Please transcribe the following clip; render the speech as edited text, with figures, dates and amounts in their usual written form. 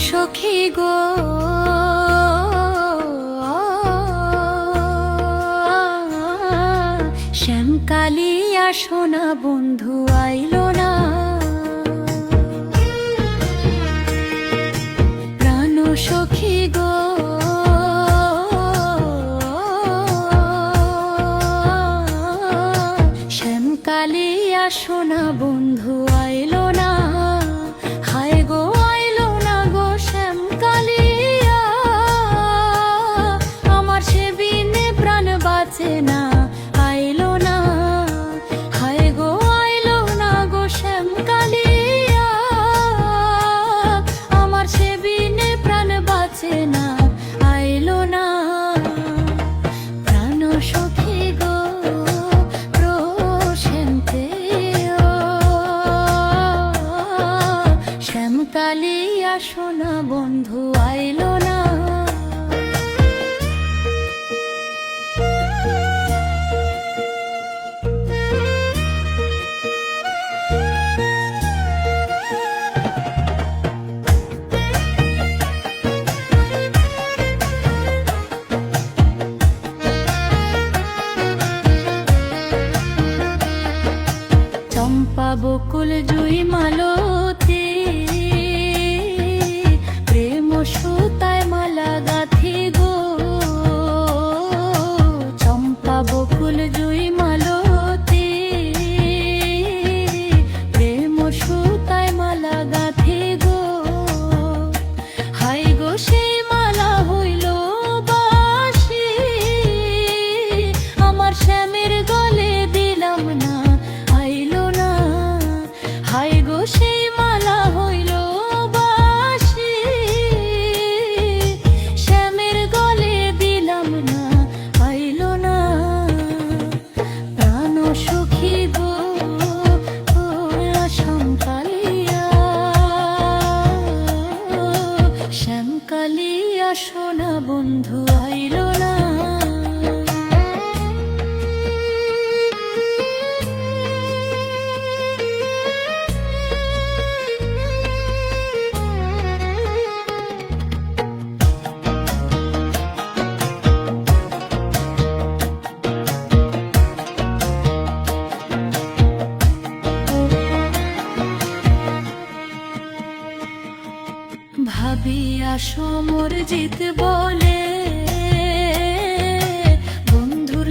সখী গো শ্যামকালিয়া সোনা বন্ধু আইলো না, প্রাণ সখী গো শ্যামকালিয়া সোনা বন্ধু আইলো না, হায় গো আইলো না গো শ্যামকালিয়া, আমার সে বিনে প্রাণ বাঁচে না, আইলো না, হায় গো আইলো না গো শ্যামকালিয়া, আমার সে বিনে প্রাণ বাঁচে না, আইলো না, প্রাণ সখী গো শ্যামকালিয়া সোনা বন্ধু আইলো না। চম্পা বকুল জুই মালতী প্রেম সুতায় মালা গাথি গো, চম্পা বকুল জুই মালতী প্রেম সুতায় মালা গাথি গো, হাই গো সেই মালা হইল বাসি, আমার শ্যামের গলে দিলাম না, আইলো না, হাই গো সেই মালা হইল বাসি, শ্যামের গলে দিলাম না, আইলো না, প্রাণ সখী গো শ্যামকালিয়া, শ্যামকালিয়া সোনা বন্ধু আইলো না। ভাবিয়া সমর জিত বলে বন্ধুর